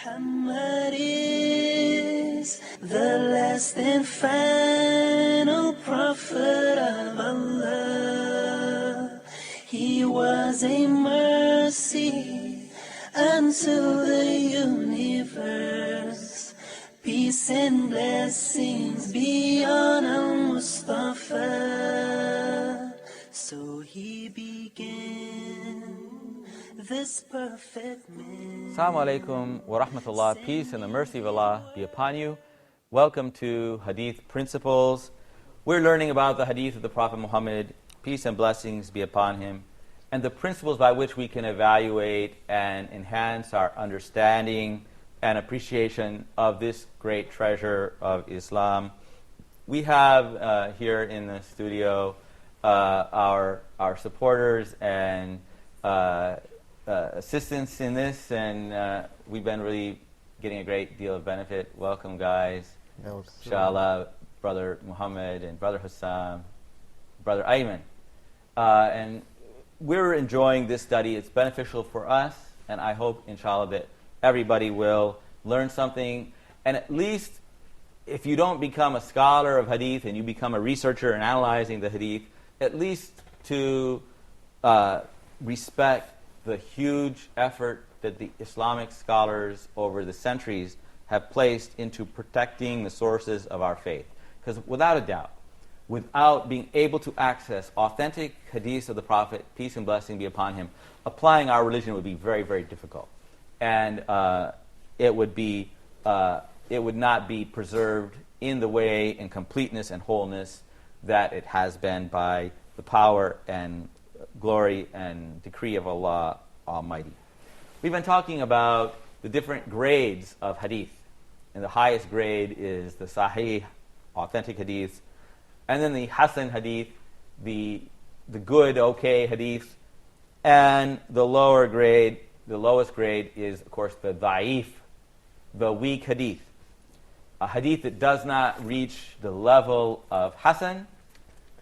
Muhammad is the last and final prophet of Allah. He was a mercy unto the universe. Peace and blessings be on Al-Mustafa. So he began this perfect man. Assalamu alaikum wa rahmatullah. Peace and the mercy of Allah be upon you. Welcome to Hadith Principles. We're learning about the Hadith of the Prophet Muhammad, peace and blessings be upon him, and the principles by which we can evaluate and enhance our understanding and appreciation of this great treasure of Islam. We have here in the studio our supporters and assistants in this, and we've been really getting a great deal of benefit. Welcome, guys. Inshallah, Brother Muhammad and Brother Hussam, Brother Ayman. And we're enjoying this study. It's beneficial for us, and I hope, inshallah, that everybody will learn something. And at least, if you don't become a scholar of hadith and you become a researcher in analyzing the hadith, at least to respect the huge effort that the Islamic scholars over the centuries have placed into protecting the sources of our faith. Because without a doubt, without being able to access authentic hadiths of the Prophet, peace and blessing be upon him, applying our religion would be very, very difficult. And it would not be preserved in the way, in completeness and wholeness that it has been by the power and glory and decree of Allah Almighty. We've been talking about the different grades of hadith. And the highest grade is the Sahih, authentic hadith, and then the Hasan hadith, the good, okay hadith, and the lower grade, the lowest grade is, of course, the Da'if, the weak hadith. A hadith that does not reach the level of Hasan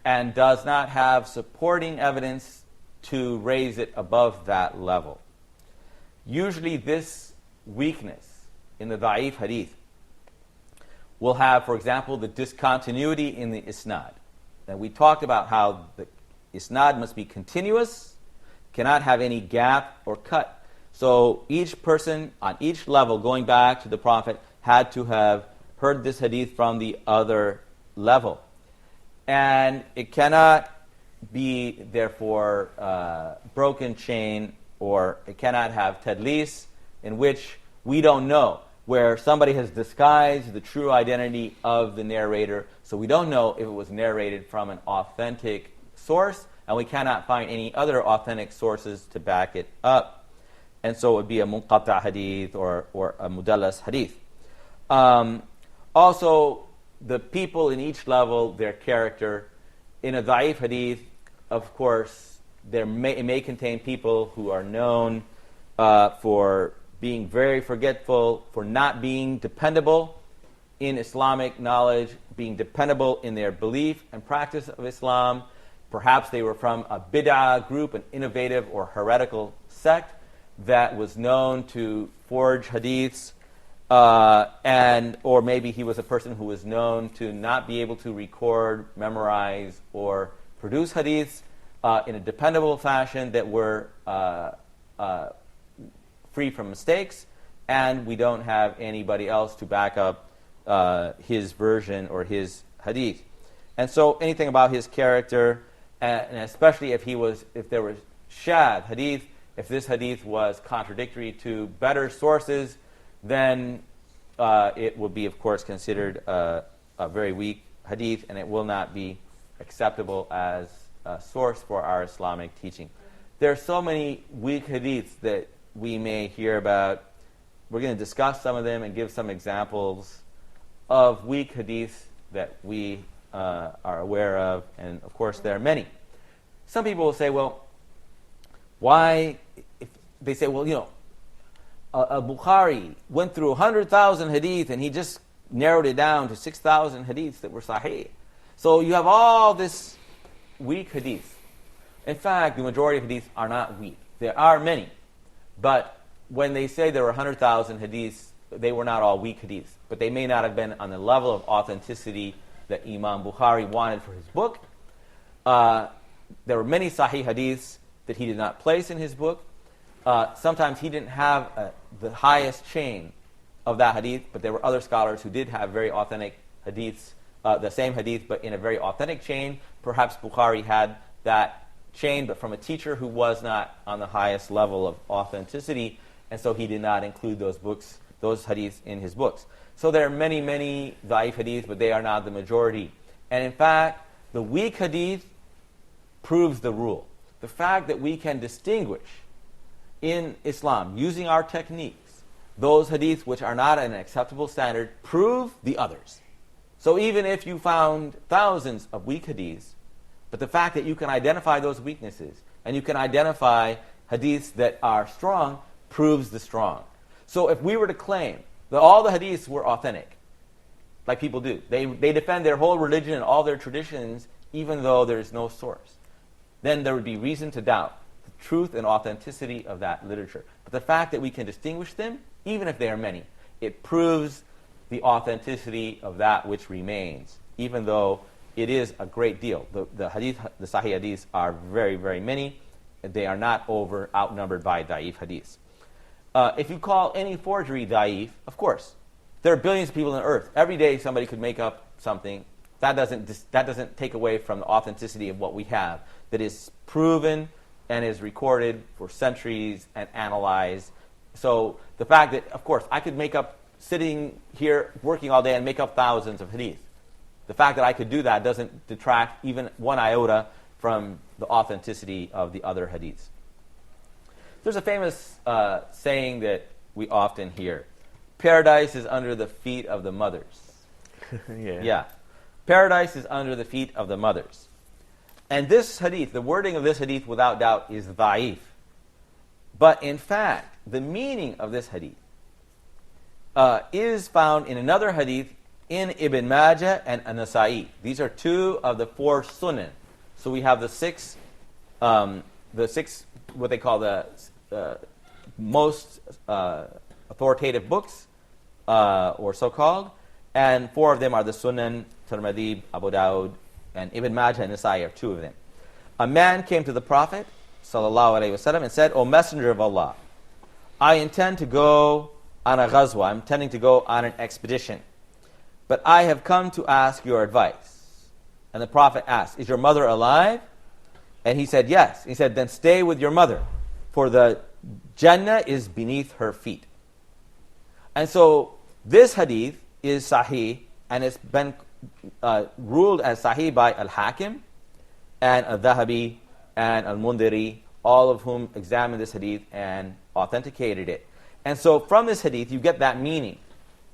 and does not have supporting evidence to raise it above that level. Usually this weakness in the Da'if hadith will have, for example, the discontinuity in the isnad. And we talked about how the isnad must be continuous, cannot have any gap or cut. So each person on each level going back to the Prophet had to have heard this hadith from the other level. And it cannot be, therefore, broken chain, or it cannot have tadlis, in which we don't know, where somebody has disguised the true identity of the narrator, so we don't know if it was narrated from an authentic source, and we cannot find any other authentic sources to back it up. And so it would be a munqata hadith or a mudallas hadith. Also, the people in each level, their character. In a da'if hadith, of course, it may contain people who are known for being very forgetful, for not being dependable in Islamic knowledge, being dependable in their belief and practice of Islam. Perhaps they were from a bid'ah group, an innovative or heretical sect that was known to forge hadiths, or maybe he was a person who was known to not be able to record, memorize, or produce hadiths in a dependable fashion that were free from mistakes, and we don't have anybody else to back up his version or his hadith. And so anything about his character, and especially if there was shadh hadith, if this hadith was contradictory to better sources, then it will be, of course, considered a very weak hadith, and it will not be acceptable as a source for our Islamic teaching. There are so many weak hadiths that we may hear about. We're going to discuss some of them and give some examples of weak hadiths that we are aware of, and of course there are many. Some people will say, well, why? If they say, well, Bukhari went through 100,000 hadith and he just narrowed it down to 6,000 hadiths that were sahih. So you have all this weak hadith. In fact, the majority of hadiths are not weak. There are many, but when they say there were 100,000 hadiths, they were not all weak hadiths, but they may not have been on the level of authenticity that Imam Bukhari wanted for his book. There were many sahih hadiths that he did not place in his book. Sometimes he didn't have the highest chain of that hadith, but there were other scholars who did have very authentic hadiths, the same hadith, but in a very authentic chain. Perhaps Bukhari had that chain, but from a teacher who was not on the highest level of authenticity, and so he did not include those hadiths in his books. So there are many, many da'if hadiths, but they are not the majority. And in fact, the weak hadith proves the rule. The fact that we can distinguish in Islam, using our techniques, those hadiths which are not an acceptable standard, prove the others. So even if you found thousands of weak hadiths, but the fact that you can identify those weaknesses, and you can identify hadiths that are strong, proves the strong. So if we were to claim that all the hadiths were authentic, like people do, they defend their whole religion and all their traditions, even though there is no source, then there would be reason to doubt the truth and authenticity of that literature. But the fact that we can distinguish them, even if they are many, it proves the authenticity of that which remains, even though it is a great deal. The sahih hadiths are very, very many. They are not outnumbered by da'if hadiths. If you call any forgery da'if, of course, there are billions of people on earth. Every day somebody could make up something. That doesn't take away from the authenticity of what we have, that is proven and is recorded for centuries and analyzed. So the fact that, of course, I could make up, sitting here working all day and make up thousands of hadith. The fact that I could do that doesn't detract even one iota from the authenticity of the other hadiths. There's a famous saying that we often hear: paradise is under the feet of the mothers. Yeah. Paradise is under the feet of the mothers. And this hadith, the wording of this hadith without doubt is da'if. But in fact, the meaning of this hadith is found in another hadith in Ibn Majah and An-Nasa'i. These are two of the four sunan. So we have the six, what they call the most authoritative books, or so-called, and four of them are the Sunan, Tirmidhi, Abu Dawud, and Ibn Majah and Nasa'i are two of them. A man came to the Prophet ﷺ and said, "O Messenger of Allah, I intend to go on a ghazwa. I'm intending to go on an expedition. But I have come to ask your advice." And the Prophet asked, "Is your mother alive?" And he said, "Yes." He said, "Then stay with your mother, for the Jannah is beneath her feet." And so this hadith is sahih, and it's been ruled as sahih by Al-Hakim and Al-Dhahabi and Al-Mundiri, all of whom examined this hadith and authenticated it. And so from this hadith, you get that meaning.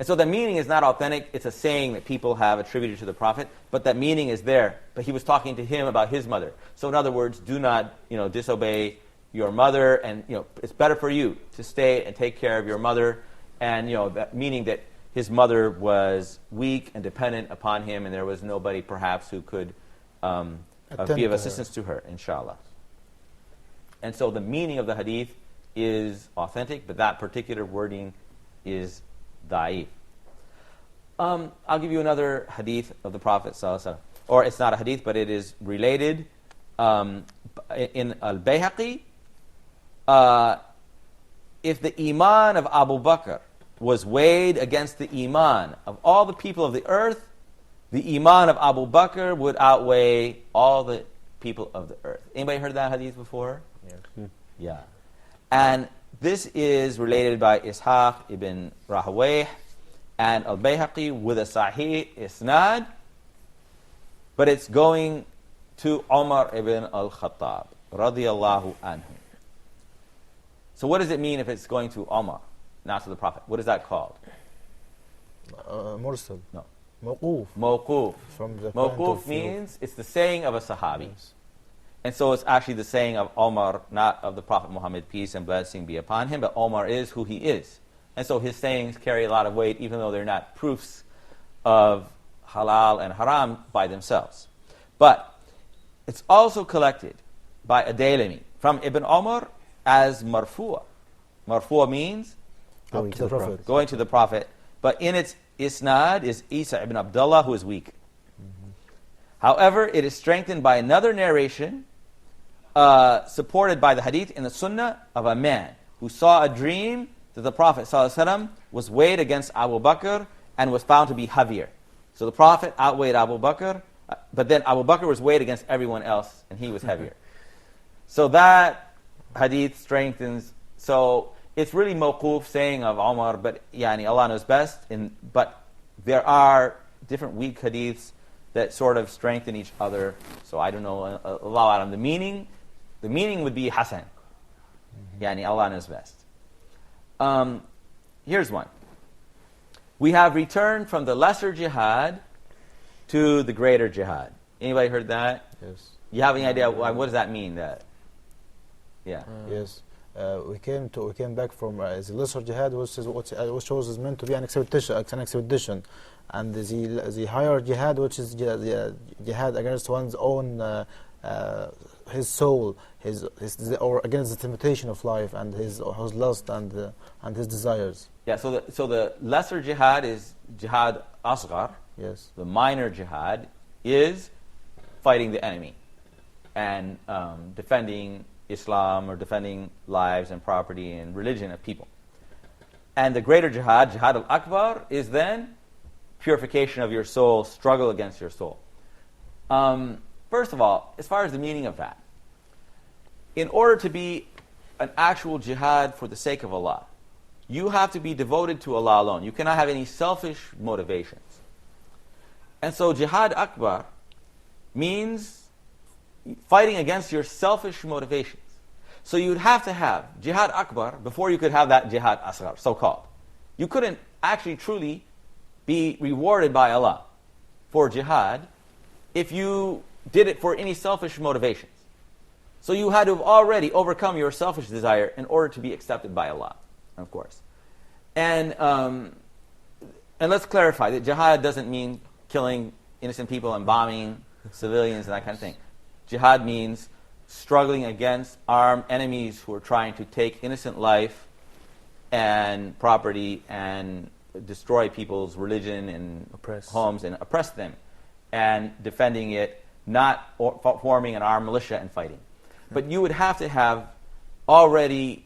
And so the meaning is not authentic. It's a saying that people have attributed to the Prophet, but that meaning is there. But he was talking to him about his mother. So in other words, do not, disobey your mother, and it's better for you to stay and take care of your mother. And that meaning that his mother was weak and dependent upon him, and there was nobody perhaps who could be of assistance to her, inshallah. And so the meaning of the hadith is authentic, but that particular wording is da'if. I'll give you another hadith of the Prophet ﷺ. Or it's not a hadith, but it is related. In Al-Bayhaqi, if the iman of Abu Bakr was weighed against the iman of all the people of the earth, the iman of Abu Bakr would outweigh all the people of the earth. Anybody heard that hadith before? Yes. Yeah. And this is related by Ishaq ibn Rahawayh and Al-Bayhaqi with a sahih isnad, but it's going to Umar ibn al-Khattab radiyallahu anhu. So what does it mean if it's going to Umar, not to the Prophet? What is that called? Mursal. No. Mawquf. Mawquf. From the Mawquf means it's the saying of a sahabi. Yes. And so it's actually the saying of Omar, not of the Prophet Muhammad, peace and blessing be upon him, but Omar is who he is. And so his sayings carry a lot of weight, even though they're not proofs of halal and haram by themselves. But it's also collected by Ad-Dailami from Ibn Umar as marfu'a. Marfu' means Going to the Prophet. going to the Prophet. But in its isnad is Isa ibn Abdullah, who is weak. However, it is strengthened by another narration supported by the hadith in the sunnah of a man who saw a dream that the Prophet ﷺ was weighed against Abu Bakr and was found to be heavier. So the Prophet outweighed Abu Bakr, but then Abu Bakr was weighed against everyone else and he was heavier. So that hadith strengthens. So it's really mawquf saying of Umar, but Allah knows best. But there are different weak hadiths that sort of strengthen each other. So I don't know, Allah alam. The meaning would be Hasan. Allah knows best. Here's one. We have returned from the lesser jihad to the greater jihad. Anybody heard that? Yes. You have any idea what does that mean? Yes. We came back from the lesser jihad, which was meant to be an expedition, and the higher jihad, which is the jihad against one's own his soul, or against the temptation of life and his lust and his desires. Yeah. So the lesser jihad is jihad asghar. Yes. The minor jihad is fighting the enemy and defending Islam or defending lives and property and religion of people. And the greater jihad, jihad al-akbar, is then purification of your soul, struggle against your soul. First of all, as far as the meaning of that, in order to be an actual jihad for the sake of Allah, you have to be devoted to Allah alone. You cannot have any selfish motivations. And so jihad akbar means fighting against your selfish motivations. So you'd have to have jihad akbar before you could have that jihad asghar, so-called. You couldn't actually truly be rewarded by Allah for jihad if you did it for any selfish motivations. So you had to have already overcome your selfish desire in order to be accepted by Allah, of course. And let's clarify that jihad doesn't mean killing innocent people and bombing civilians and that kind of thing. Jihad means struggling against armed enemies who are trying to take innocent life and property and destroy people's religion and homes and oppress them, and defending it, not forming an armed militia and fighting. But you would have to have already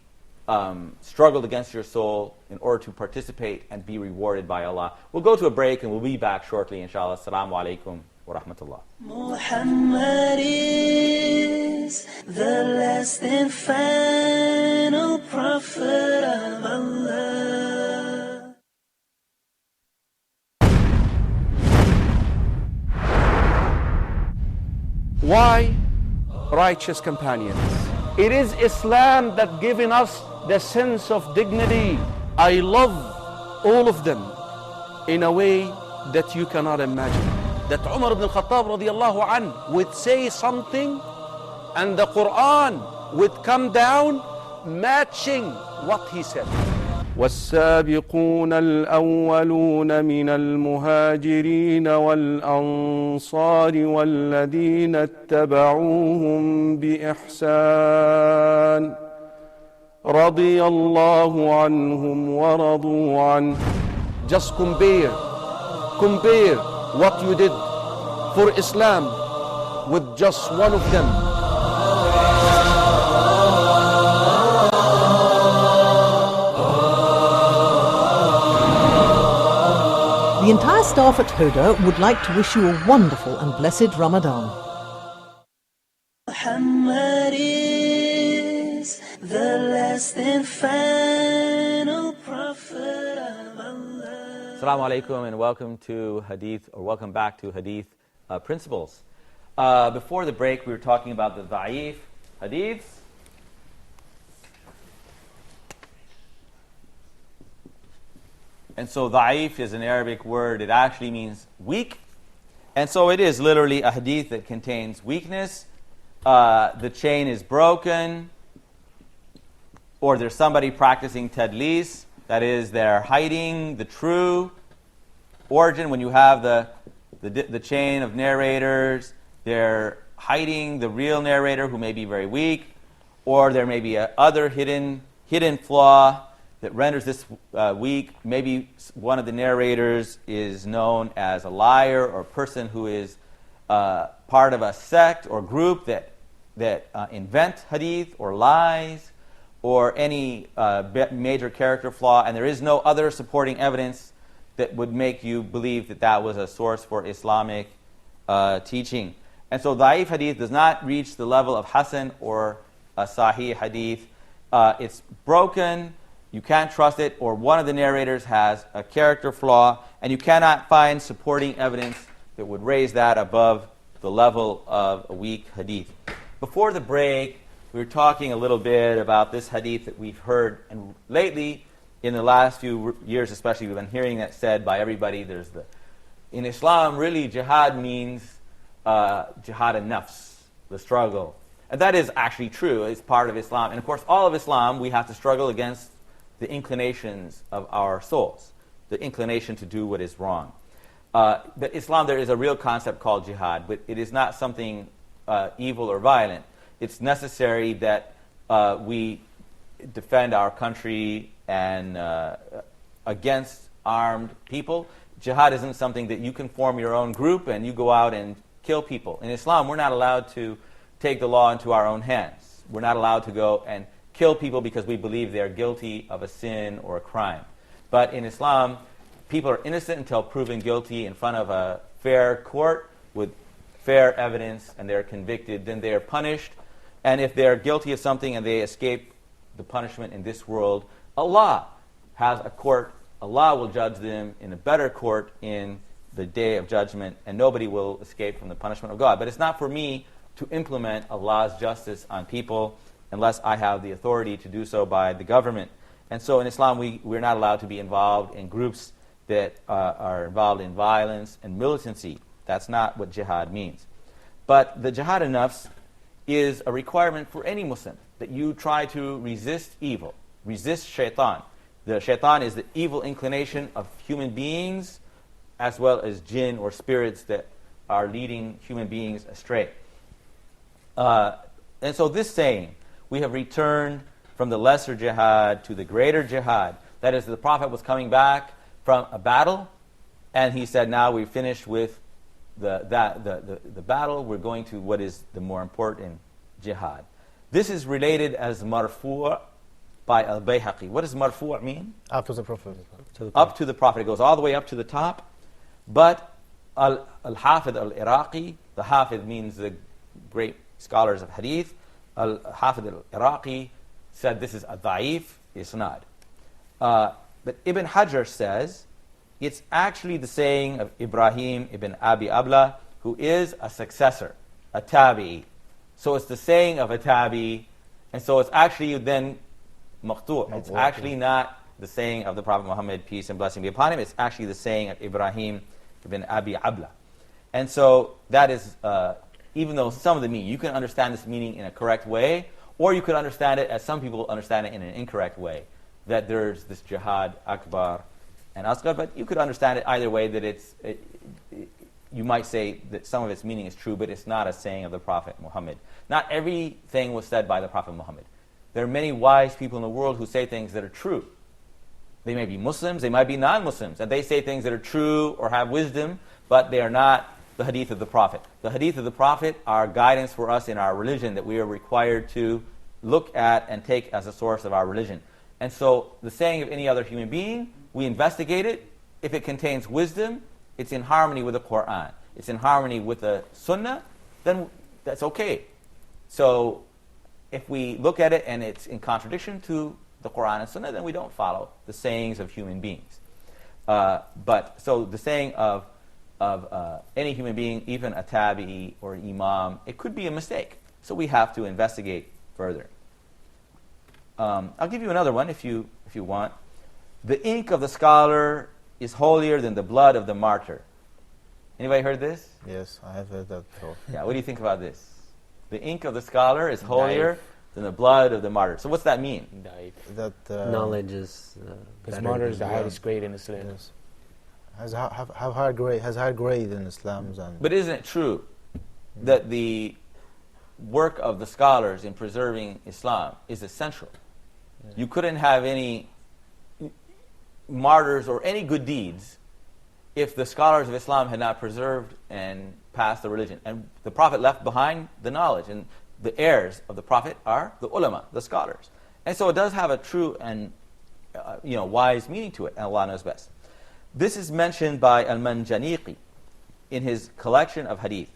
struggled against your soul in order to participate and be rewarded by Allah. We'll go to a break and we'll be back shortly, inshallah. Assalamu alaikum wa rahmatullah. Muhammad is the last and final prophet of Allah. Why righteous companions? It is Islam that given us the sense of dignity. I love all of them in a way that you cannot imagine. That Umar ibn al-Khattab radiallahu anh would say something and the Quran would come down matching what he said. والسابقون الأولون من المهاجرين والأنصار والذين اتبعوهم بإحسان رضي الله عنهم ورضوا عنه. Just compare what you did for Islam with just one of them. The entire staff at Huda would like to wish you a wonderful and blessed Ramadan. Muhammad is the last and final prophet of Allah. Assalamu alaikum and welcome to Hadith, or welcome back to Hadith Principles. Before the break, we were talking about the da'if hadiths. And so da'if is an Arabic word. It actually means weak. And so it is literally a hadith that contains weakness. The chain is broken. Or there's somebody practicing tadlis. That is, they're hiding the true origin. When you have the chain of narrators, they're hiding the real narrator who may be very weak. Or there may be other hidden hidden flaw that renders this weak. Maybe one of the narrators is known as a liar or a person who is part of a sect or group that invent hadith or lies or any major character flaw, and there is no other supporting evidence that would make you believe that that was a source for Islamic teaching. And so da'if hadith does not reach the level of hasan or a sahih hadith. It's broken, you can't trust it, or one of the narrators has a character flaw, and you cannot find supporting evidence that would raise that above the level of a weak hadith. Before the break, we were talking a little bit about this hadith that we've heard, and lately, in the last few years especially, we've been hearing that said by everybody. In Islam, really, jihad means jihad an-nafs, the struggle. And that is actually true. It's part of Islam. And of course, all of Islam, we have to struggle against the inclinations of our souls, the inclination to do what is wrong. But Islam, there is a real concept called jihad, but it is not something evil or violent. It's necessary that we defend our country and against armed people. Jihad isn't something that you can form your own group and you go out and kill people. In Islam, we're not allowed to take the law into our own hands. We're not allowed to go and kill people because we believe they're guilty of a sin or a crime. But in Islam, people are innocent until proven guilty in front of a fair court with fair evidence, and they're convicted. Then they are punished. And if they're guilty of something and they escape the punishment in this world, Allah has a court. Allah will judge them in a better court in the day of judgment, and nobody will escape from the punishment of God. But it's not for me to implement Allah's justice on people unless I have the authority to do so by the government. And so in Islam, we're not allowed to be involved in groups that are involved in violence and militancy. That's not what jihad means. But the jihad an-nafs is a requirement for any Muslim, that you try to resist evil, resist shaitan. The shaitan is the evil inclination of human beings as well as jinn or spirits that are leading human beings astray. And so this saying, we have returned from the lesser jihad to the greater jihad. That is, the Prophet was coming back from a battle, and he said, now we've finished with the battle, we're going to what is the more important jihad. This is related as marfu' by al-Bayhaqi. What does marfu' mean? Up to the Prophet. Up to the Prophet. It goes all the way up to the top. But al-Hafid al-Iraqi, the Hafid means the great scholars of hadith, al-Hafid al-Iraqi said this is a da'if isnad. But Ibn Hajar says it's actually the saying of Ibrahim ibn Abi Abla, who is a successor, a tabi'i. So it's the saying of a tabi'i, and so it's actually then maqtu'. It's actually not the saying of the Prophet Muhammad, peace and blessing be upon him. It's actually the saying of Ibrahim ibn Abi Abla. And so that is, even though some of the meaning, you can understand this meaning in a correct way, or you could understand it as some people understand it in an incorrect way, that there's this jihad akbar and asghar, but you could understand it either way, that you might say that some of its meaning is true, but it's not a saying of the Prophet Muhammad. Not everything was said by the Prophet Muhammad. There are many wise people in the world who say things that are true. They may be Muslims, they might be non-Muslims, and they say things that are true or have wisdom, but they are not the hadith of the Prophet. The hadith of the Prophet are guidance for us in our religion that we are required to look at and take as a source of our religion. And so the saying of any other human being, we investigate it. If it contains wisdom, it's in harmony with the Quran, it's in harmony with the Sunnah, then that's okay. So if we look at it and it's in contradiction to the Quran and Sunnah, then we don't follow the sayings of human beings. But so the saying of any human being, even a tabi'i or an imam, it could be a mistake. So we have to investigate further. I'll give you another one if you want. The ink of the scholar is holier than the blood of the martyr. Anybody heard this? Yes, I have heard that before. Yeah, what do you think about this? The ink of the scholar is holier than the blood of the martyr. So what's that mean? That knowledge is because martyr is the highest grade in Islam. Yes. Has higher grade in Islam. But isn't it true that the work of the scholars in preserving Islam is essential? You couldn't have any martyrs or any good deeds if the scholars of Islam had not preserved and passed the religion. And the Prophet left behind the knowledge, and the heirs of the Prophet are the ulama, the scholars. And so it does have a true and wise meaning to it, and Allah knows best. This is mentioned by Al-Manjaniqi in his collection of hadith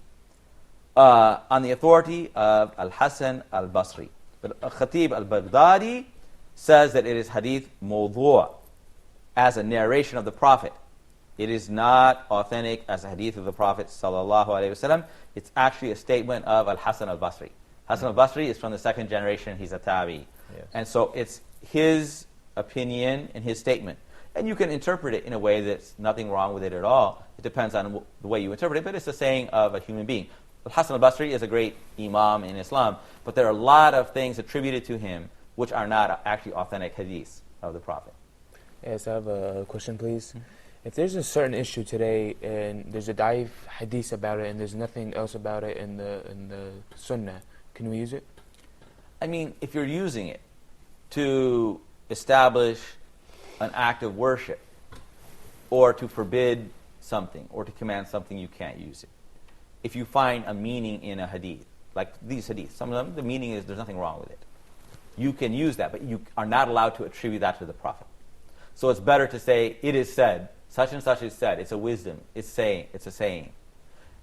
on the authority of Al-Hasan al-Basri. But Khatib al-Baghdadi says that it is hadith mawdu' as a narration of the Prophet. It is not authentic as a hadith of the Prophet sallallahu alaihi wasallam. It's actually a statement of Al-Hasan al-Basri. Hasan al-Basri is from the second generation. He's a tabi. Yes. And so it's his opinion and his statement. And you can interpret it in a way that's nothing wrong with it at all. It depends on the way you interpret it, but it's the saying of a human being. Al-Hasan al-Basri is a great imam in Islam, but there are a lot of things attributed to him which are not actually authentic hadiths of the Prophet. Yes, I have a question, please. If there's a certain issue today and there's a da'if hadith about it and there's nothing else about it in the sunnah, can we use it? I mean, if you're using it to establish an act of worship or to forbid something or to command something, you can't use it. If you find a meaning in a hadith, like these hadiths, some of them, the meaning is there's nothing wrong with it. You can use that, but you are not allowed to attribute that to the Prophet. So it's better to say, it is said, such and such is said, it's a wisdom, it's a saying.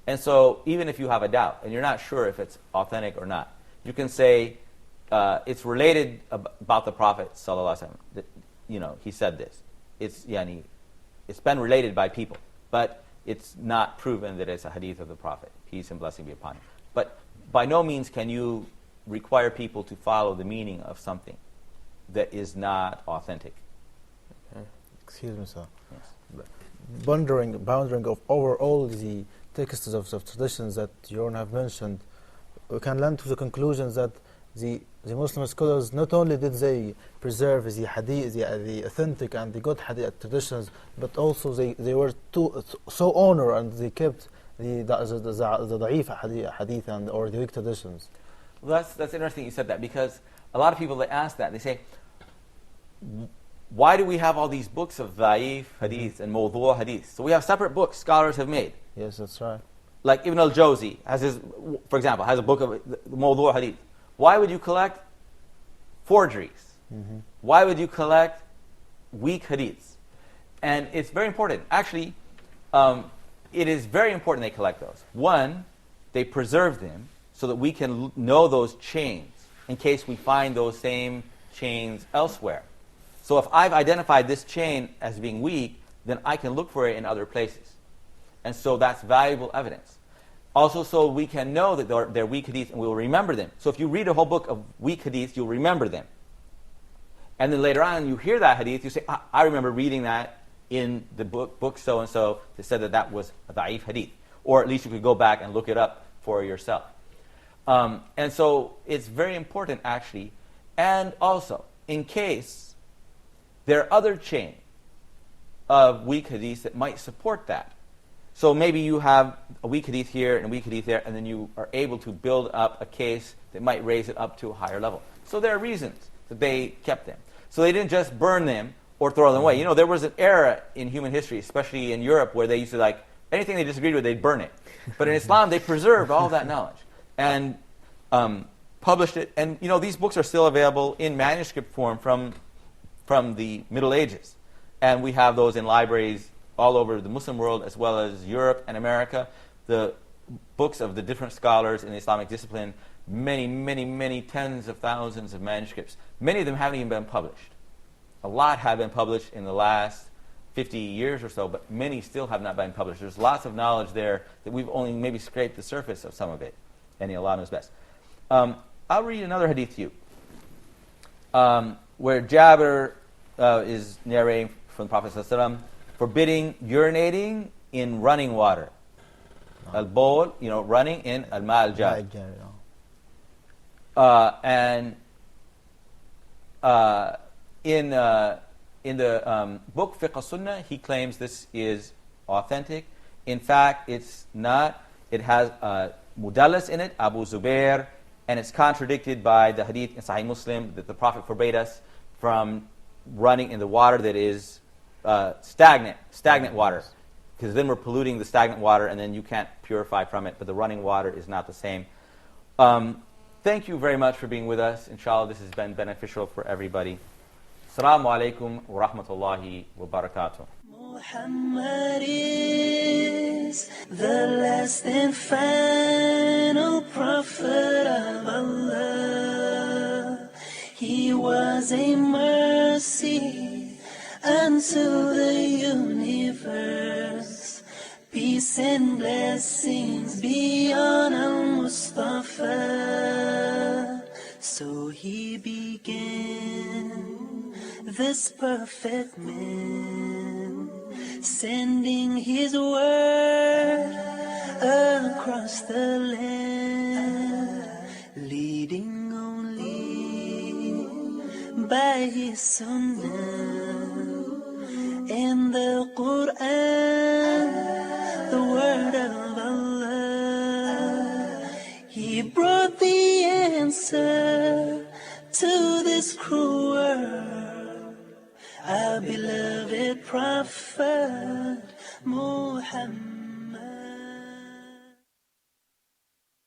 And so even if you have a doubt, and you're not sure if it's authentic or not, you can say, it's related about the Prophet sallallahu alaihi wasallam. He said this. It's been related by people, but it's not proven that it's a hadith of the Prophet. Peace and blessing be upon him. But by no means can you require people to follow the meaning of something that is not authentic. Excuse me, sir. Yes. Boundary over all the texts of traditions that you have mentioned, we can land to the conclusions that the Muslim scholars, not only did they preserve the hadith, the authentic and the good hadith traditions, but also they were so honored and they kept the da'if hadith and or the weak traditions. Well, that's interesting you said that, because a lot of people, they ask that, they say, why do we have all these books of da'if hadith and mawdu' hadith? So we have separate books scholars have made. Yes, that's right. Like Ibn al-Jawzi, for example, has a book of mawdu' hadith. Why would you collect forgeries? Mm-hmm. Why would you collect weak hadiths? And it's very important. Actually, it is very important they collect those. One, they preserve them so that we can know those chains in case we find those same chains elsewhere. So if I've identified this chain as being weak, then I can look for it in other places. And so that's valuable evidence. Also, so we can know that they're weak hadith and we will remember them. So if you read a whole book of weak hadith, you'll remember them. And then later on, you hear that hadith, you say, I remember reading that in the book so-and-so that said that was a da'if hadith. Or at least you could go back and look it up for yourself. And so it's very important, actually. And also, in case there are other chains of weak hadiths that might support that. So maybe you have a weak hadith here and a weak hadith there, and then you are able to build up a case that might raise it up to a higher level. So there are reasons that they kept them. So they didn't just burn them or throw them away. There was an era in human history, especially in Europe, where they used to, anything they disagreed with, they'd burn it. But in Islam, they preserved all that knowledge and published it. And, these books are still available in manuscript form from the Middle Ages. And we have those in libraries all over the Muslim world, as well as Europe and America. The books of the different scholars in the Islamic discipline, many, many, many tens of thousands of manuscripts. Many of them haven't even been published. A lot have been published in the last 50 years or so, but many still have not been published. There's lots of knowledge there that we've only maybe scraped the surface of some of it, and Allah knows best. I'll read another hadith to you, where Jabir is narrating from the Prophet ﷺ, forbidding urinating in running water. Al-bawl, running in al-ma al-jar. And in the book Fiqh al-Sunnah, he claims this is authentic. In fact, it's not. It has mudallas in it, Abu Zubair, and it's contradicted by the hadith in Sahih Muslim that the Prophet forbade us from running in the water that is stagnant water. Because then we're polluting the stagnant water and then you can't purify from it, but the running water is not the same. Thank you very much for being with us. Inshallah, this has been beneficial for everybody. Assalamu alaikum wa rahmatullahi wa barakatuh. Muhammad is the last and final prophet of Allah. He was a mercy unto the universe. Peace and blessings be on Al-Mustafa. So he began this perfect man, sending his word across the land, leading only by his sunnah and the Quran, the word of Allah. He brought the answer to this cruel world, our beloved Prophet Muhammad.